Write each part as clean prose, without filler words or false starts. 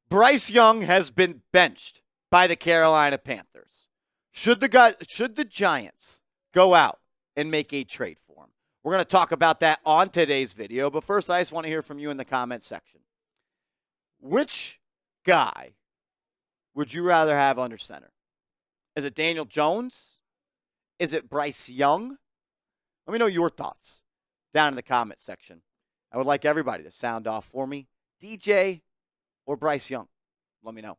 Bryce Young has been benched by the Carolina Panthers. Should the Giants go out and make a trade for him? We're going to talk about that on today's video, but first I just want to hear from you in the comment section. Which guy would you rather have under center? Is it Daniel Jones? Is it Bryce Young? Let me know your thoughts down in the comment section. I would like everybody to sound off for me. DJ or Bryce Young? Let me know.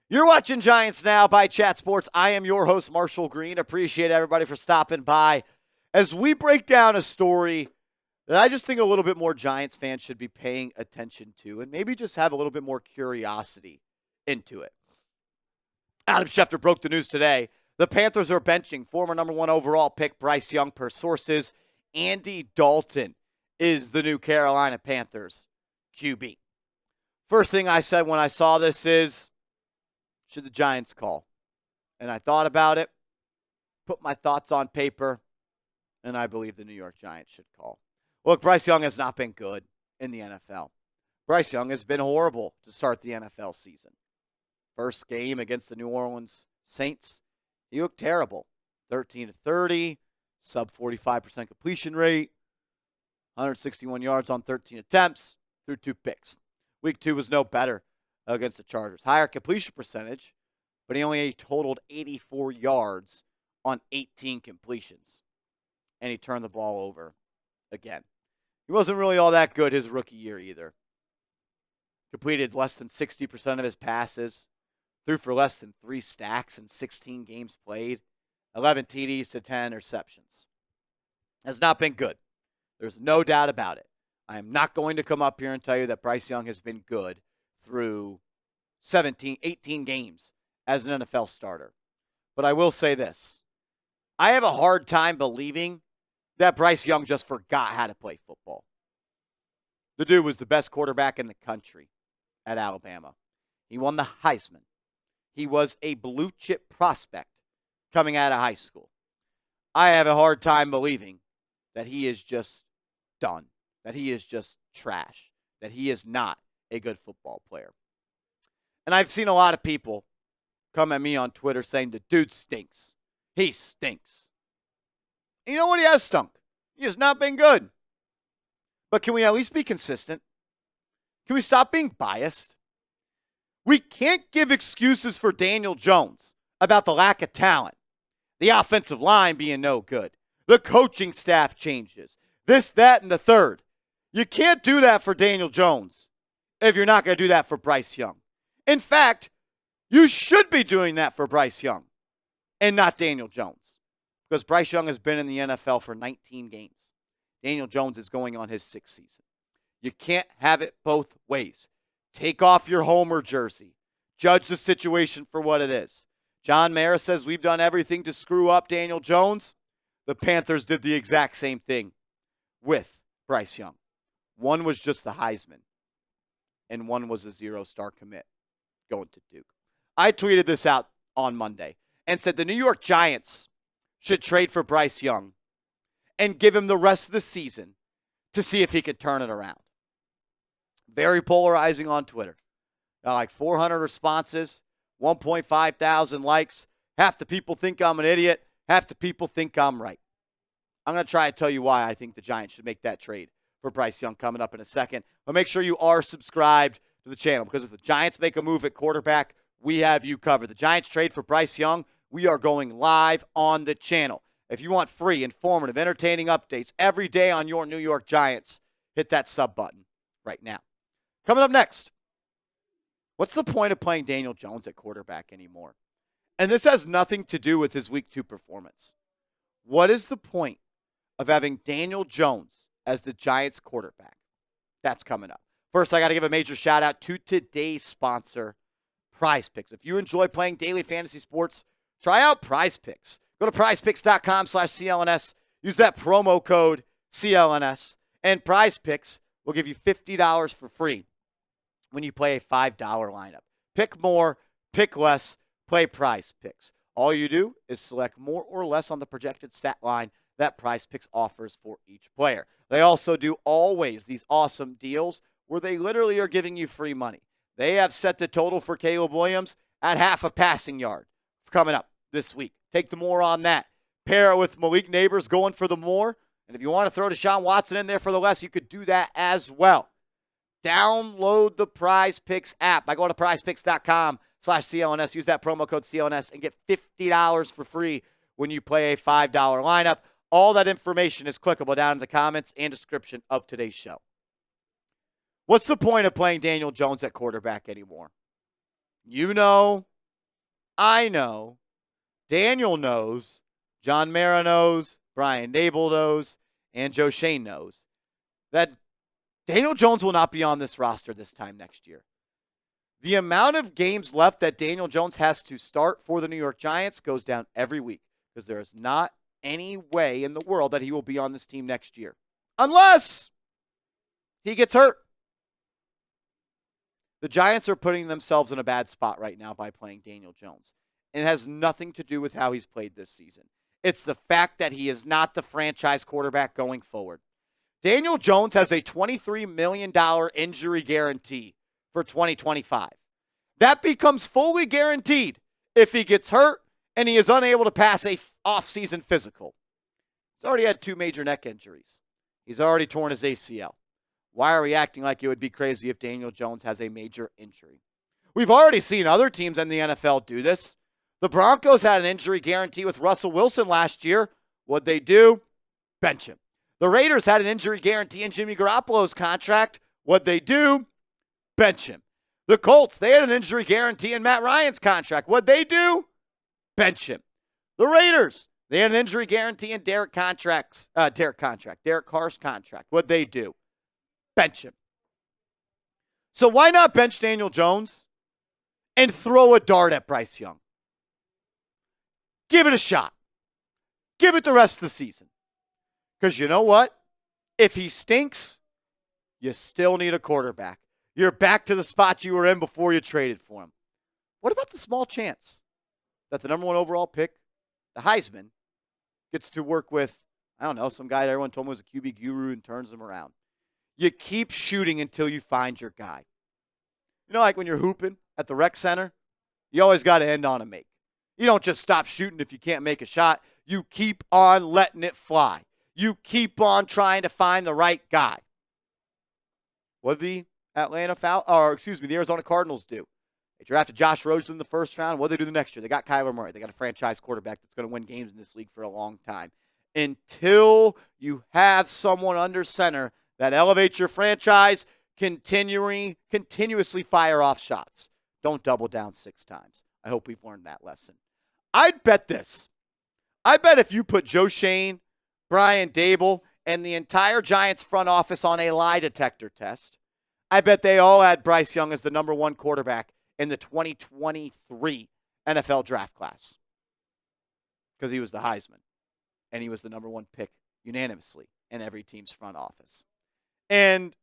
You're watching Giants Now by Chat Sports. I am your host, Marshall Green. Appreciate everybody for stopping by as we break down a story that I just think a little bit more Giants fans should be paying attention to and maybe just have a little bit more curiosity into it. Adam Schefter broke the news today. The Panthers are benching former number 1 overall pick Bryce Young per sources. Andy Dalton is the new Carolina Panthers QB. First thing I said when I saw this is, should the Giants call? And I thought about it, put my thoughts on paper, and I believe the New York Giants should call. Look, Bryce Young has not been good in the NFL. Bryce Young has been horrible to start the NFL season. First game against the New Orleans Saints, he looked terrible. 13-30, sub 45% completion rate, 161 yards on 13 attempts, threw 2 picks. Week 2 was no better against the Chargers. Higher completion percentage, but he only totaled 84 yards on 18 completions. And he turned the ball over again. He wasn't really all that good his rookie year either. Completed less than 60% of his passes. Threw for less than 3 stacks in 16 games played. 11 TDs to 10 interceptions. Has not been good. There's no doubt about it. I am not going to come up here and tell you that Bryce Young has been good through 18 games as an NFL starter. But I will say this. I have a hard time believing that Bryce Young just forgot how to play football. The dude was the best quarterback in the country at Alabama. He won the Heisman. He was a blue chip prospect coming out of high school. I have a hard time believing that he is just done, that he is just trash, that he is not a good football player. And I've seen a lot of people come at me on Twitter saying the dude stinks. He stinks. You know what? He has stunk. He has not been good. But can we at least be consistent? Can we stop being biased? We can't give excuses for Daniel Jones about the lack of talent, the offensive line being no good, the coaching staff changes, this, that, and the third. You can't do that for Daniel Jones if you're not going to do that for Bryce Young. In fact, you should be doing that for Bryce Young and not Daniel Jones, because Bryce Young has been in the NFL for 19 games. Daniel Jones is going on his 6th season. You can't have it both ways. Take off your homer jersey. Judge the situation for what it is. John Mara says we've done everything to screw up Daniel Jones. The Panthers did the exact same thing with Bryce Young. One was just the Heisman, and one was a 0-star commit going to Duke. I tweeted this out on Monday and said the New York Giants should trade for Bryce Young and give him the rest of the season to see if he could turn it around. Very polarizing on Twitter. Got like 400 responses, 1.5 thousand likes. Half the people think I'm an idiot. Half the people think I'm right. I'm going to try and tell you why I think the Giants should make that trade for Bryce Young coming up in a second. But make sure you are subscribed to the channel, because if the Giants make a move at quarterback, we have you covered. The Giants trade for Bryce Young. We are going live on the channel. If you want free, informative, entertaining updates every day on your New York Giants, hit that sub button right now. Coming up next, what's the point of playing Daniel Jones at quarterback anymore? And this has nothing to do with his Week 2 performance. What is the point of having Daniel Jones as the Giants quarterback? That's coming up. First, I got to give a major shout out to today's sponsor, PrizePicks. If you enjoy playing daily fantasy sports, try out PrizePicks. Go to prizepicks.com/CLNS. Use that promo code CLNS. And PrizePicks will give you $50 for free when you play a $5 lineup. Pick more, pick less, play PrizePicks. All you do is select more or less on the projected stat line that PrizePicks offers for each player. They also do always these awesome deals where they literally are giving you free money. They have set the total for Caleb Williams at half a passing yard coming up this week. Take the more on that. Pair it with Malik Neighbors going for the more. And if you want to throw Deshaun Watson in there for the less, you could do that as well. Download the PrizePicks app by going to prizepicks.com/CLNS. Use that promo code CLNS and get $50 for free when you play a $5 lineup. All that information is clickable down in the comments and description of today's show. What's the point of playing Daniel Jones at quarterback anymore? You know, I know, Daniel knows, John Mara knows, Brian Daboll knows, and Joe Shane knows that Daniel Jones will not be on this roster this time next year. The amount of games left that Daniel Jones has to start for the New York Giants goes down every week because there is not any way in the world that he will be on this team next year unless he gets hurt. The Giants are putting themselves in a bad spot right now by playing Daniel Jones. And it has nothing to do with how he's played this season. It's the fact that he is not the franchise quarterback going forward. Daniel Jones has a $23 million injury guarantee for 2025. That becomes fully guaranteed if he gets hurt and he is unable to pass a off-season physical. He's already had 2 major neck injuries. He's already torn his ACL. Why are we acting like it would be crazy if Daniel Jones has a major injury? We've already seen other teams in the NFL do this. The Broncos had an injury guarantee with Russell Wilson last year. What'd they do? Bench him. The Raiders had an injury guarantee in Jimmy Garoppolo's contract. What'd they do? Bench him. The Colts, they had an injury guarantee in Matt Ryan's contract. What'd they do? Bench him. The Raiders, they had an injury guarantee in Derek Carr's contract. What'd they do? Bench him. So why not bench Daniel Jones and throw a dart at Bryce Young? Give it a shot. Give it the rest of the season. Because you know what? If he stinks, you still need a quarterback. You're back to the spot you were in before you traded for him. What about the small chance that the number 1 overall pick, the Heisman, gets to work with, I don't know, some guy that everyone told me was a QB guru and turns him around? You keep shooting until you find your guy. You know, like when you're hooping at the rec center, you always got to end on a make. You don't just stop shooting if you can't make a shot. You keep on letting it fly. You keep on trying to find the right guy. What did the Arizona Cardinals do? They drafted Josh Rosen in the first round. What did they do the next year? They got Kyler Murray. They got a franchise quarterback that's going to win games in this league for a long time. Until you have someone under center that elevates your franchise, continuously fire off shots. Don't double down 6 times. I hope we've learned that lesson. I'd bet this. I bet if you put Joe Shane, Brian Daboll, and the entire Giants front office on a lie detector test, I bet they all had Bryce Young as the number 1 quarterback in the 2023 NFL draft class. Because he was the Heisman. And he was the number 1 pick unanimously in every team's front office. And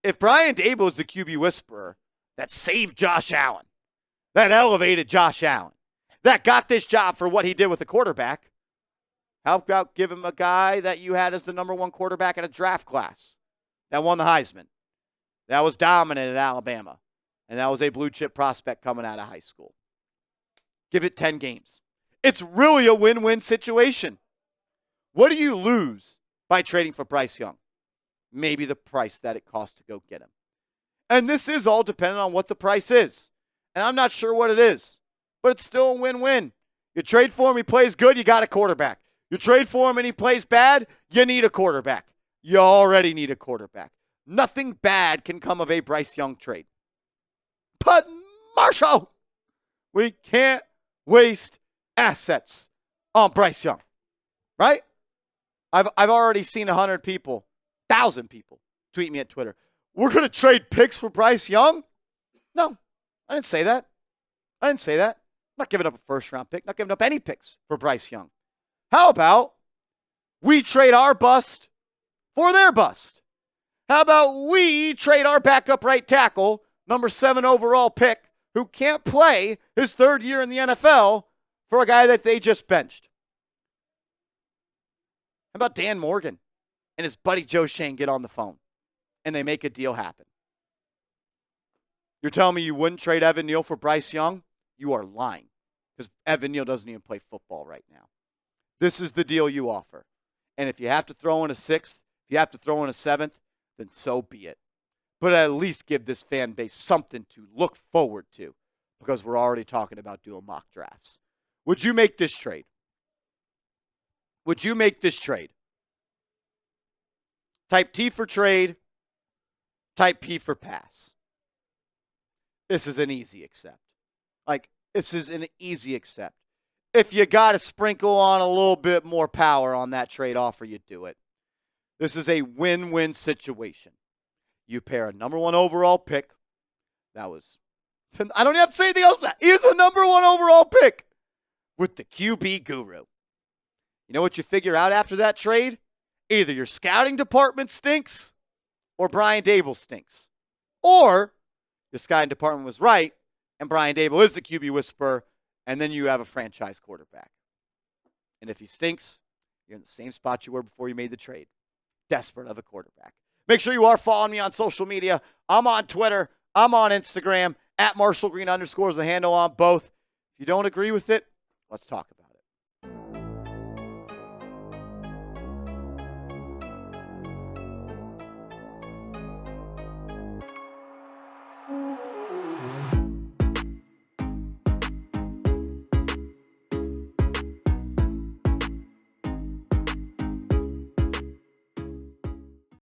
if Brian Daboll is the QB whisperer that saved Josh Allen, that elevated Josh Allen, that got this job for what he did with the quarterback, how about give him a guy that you had as the number 1 quarterback in a draft class that won the Heisman, that was dominant at Alabama, and that was a blue chip prospect coming out of high school? Give it 10 games. It's really a win-win situation. What do you lose by trading for Bryce Young? Maybe the price that it costs to go get him. And this is all dependent on what the price is. And I'm not sure what it is, but it's still a win-win. You trade for him, he plays good, you got a quarterback. You trade for him and he plays bad, you need a quarterback. You already need a quarterback. Nothing bad can come of a Bryce Young trade. But Marshall, we can't waste assets on Bryce Young, right? I've already seen 100 people, 1,000 people tweet me at Twitter. We're going to trade picks for Bryce Young? No, I didn't say that. I'm not giving up a first-round pick, not giving up any picks for Bryce Young. How about we trade our bust for their bust? How about we trade our backup right tackle, number 7 overall pick, who can't play his 3rd year in the NFL, for a guy that they just benched. How about Dan Morgan and his buddy Joe Shane get on the phone and they make a deal happen? You're telling me you wouldn't trade Evan Neal for Bryce Young? You are lying, because Evan Neal doesn't even play football right now. This is the deal you offer. And if you have to throw in a sixth, if you have to throw in a seventh, then so be it. But at least give this fan base something to look forward to, because we're already talking about doing mock drafts. Would you make this trade? Would you make this trade? Type T for trade. Type P for pass. This is an easy accept. This is an easy accept. If you got to sprinkle on a little bit more power on that trade offer, you do it. This is a win-win situation. You pair a number 1 overall pick. I don't even have to say anything else. He is a number 1 overall pick with the QB guru. You know what you figure out after that trade? Either your scouting department stinks or Brian Daboll stinks. Or your scouting department was right and Brian Daboll is the QB whisperer, and then you have a franchise quarterback. And if he stinks, you're in the same spot you were before you made the trade. Desperate of a quarterback. Make sure you are following me on social media. I'm on Twitter. I'm on Instagram. @MarshallGreen_ is the handle on both. If you don't agree with it, let's talk about it.